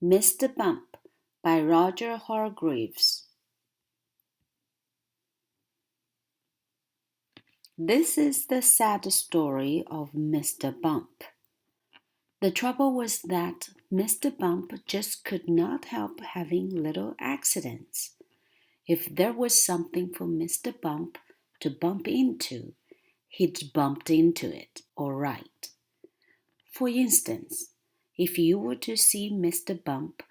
Mr. Bump by Roger Hargreaves. This is the sad story of Mr. Bump. The trouble was that Mr. Bump just could not help having little accidents. If there was something for Mr. Bump to bump into, he'd bumped into it, all right. For instance, if you were to see Mr. Bump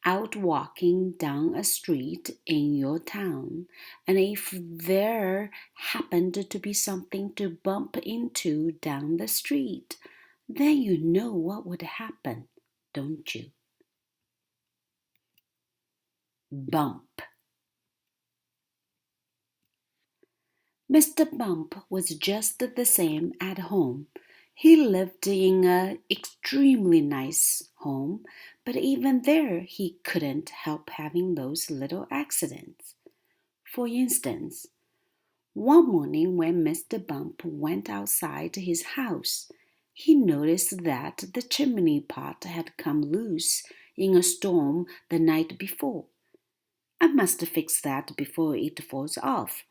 out walking down a street in your town, and if there happened to be something to bump into down the street, then you know what would happen, don't you? Bump. Mr. Bump was just the same at home. He lived in an extremely nice home, but even there he couldn't help having those little accidents. For instance, one morning when Mr. Bump went outside his house, he noticed that the chimney pot had come loose in a storm the night before. "I must fix that before it falls off,"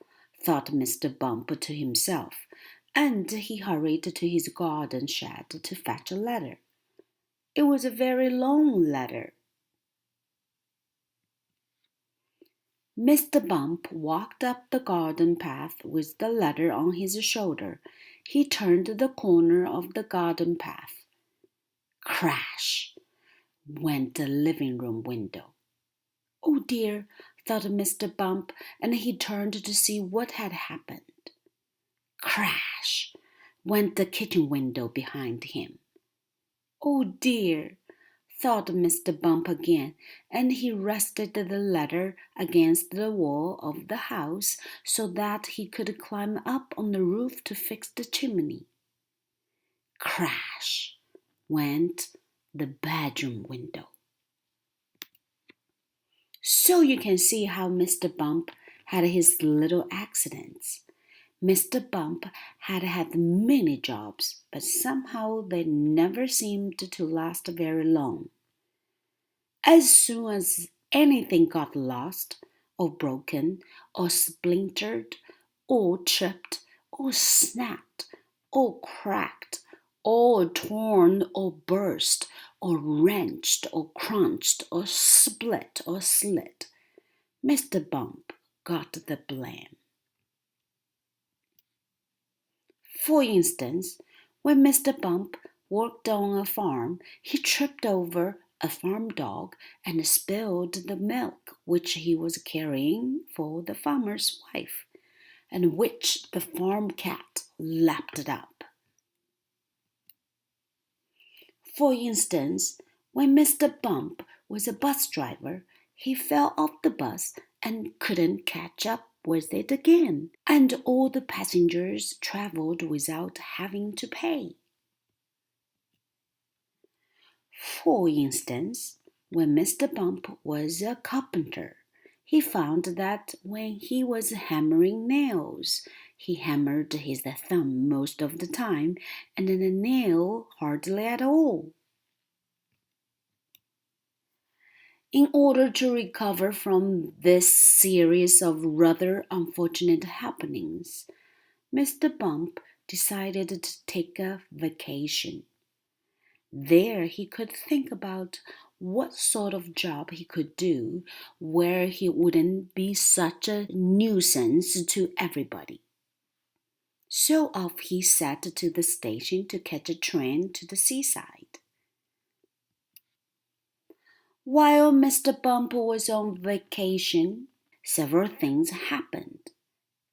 thought Mr. Bump to himself, and he hurried to his garden shed to fetch a ladder. It was a very long ladder. Mr. Bump walked up the garden path with the ladder on his shoulder. He turned the corner of the garden path. Crash! Went the living room window. "Oh dear," thought Mr. Bump, and he turned to see what had happened. Crash! Went the kitchen window behind him. "Oh dear," thought Mr. Bump again, and he rested the ladder against the wall of the house so that he could climb up on the roof to fix the chimney. Crash! Went the bedroom window. So you can see how Mr. Bump had his little accidents. Mr. Bump had had many jobs, but somehow they never seemed to last very long. As soon as anything got lost, or broken, or splintered, or chipped, or snapped, or cracked, or torn, or burst, or wrenched, or crunched, or split, or slit, Mr. Bump got the blame. For instance, when Mr. Bump worked on a farm, he tripped over a farm dog and spilled the milk which he was carrying for the farmer's wife, and which the farm cat lapped up. For instance, when Mr. Bump was a bus driver, he fell off the bus and couldn't catch up with it again, and all the passengers traveled without having to pay. For instance, when Mr. Bump was a carpenter, he found that when he was hammering nails, he hammered his thumb most of the time, and the nail hardly at all. In order to recover from this series of rather unfortunate happenings, Mr. Bump decided to take a vacation. There he could think about what sort of job he could do where he wouldn't be such a nuisance to everybody. So off he set to the station to catch a train to the seaside. While Mr. Bump was on vacation, several things happened.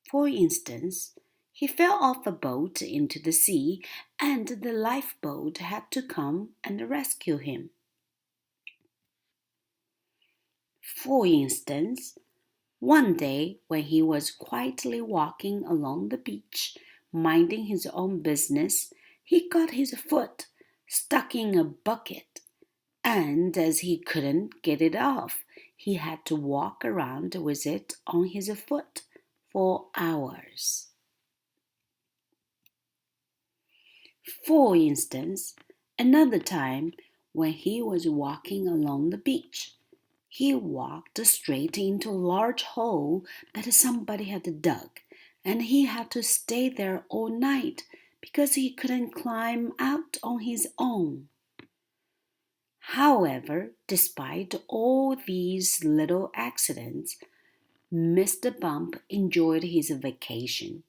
For instance, he fell off a boat into the sea, and the lifeboat had to come and rescue him. For instance, one day when he was quietly walking along the beach, minding his own business, he got his foot stuck in a bucket, and as he couldn't get it off, he had to walk around with it on his foot for hours. For instance, another time when he was walking along the beach. He walked straight into a large hole that somebody had dug, and he had to stay there all night because he couldn't climb out on his own. However, despite all these little accidents, Mr. Bump enjoyed his vacation.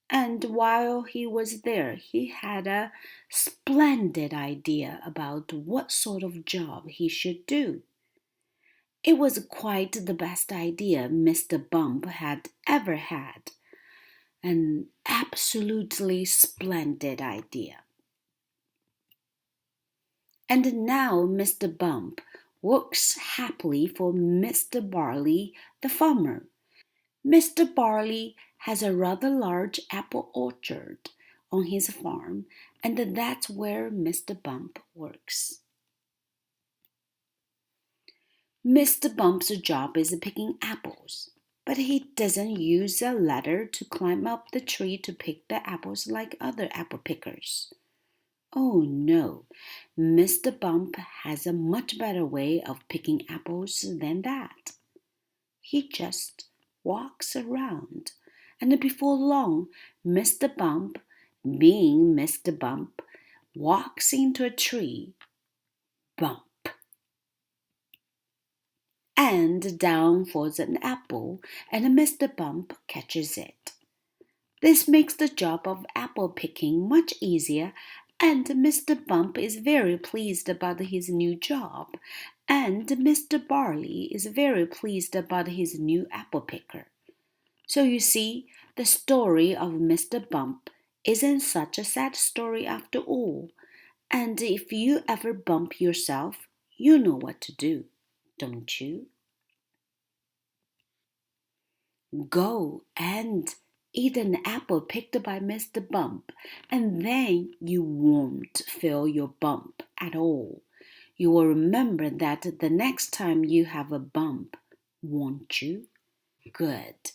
And while he was there, he had a splendid idea about what sort of job he should do. It was quite the best idea Mr. Bump had ever had. An absolutely splendid idea. And now Mr. Bump works happily for Mr. Barley the farmer. Mr. Barley has a rather large apple orchard on his farm, and that's where Mr. Bump works. Mr. Bump's job is picking apples, but he doesn't use a ladder to climb up the tree to pick the apples like other apple pickers. Oh no, Mr. Bump has a much better way of picking apples than that. He just walks around, and before long, Mr. Bump, being Mr. Bump, walks into a tree. Bump! And down falls an apple, and Mr. Bump catches it. This makes the job of apple picking much easier, and Mr. Bump is very pleased about his new job, and Mr. Barley is very pleased about his new apple picker. So you see, the story of Mr. Bump isn't such a sad story after all. And if you ever bump yourself, you know what to do, don't you? Go and eat an apple picked by Mr. Bump, and then you won't feel your bump at all. You will remember that the next time you have a bump, won't you? Good.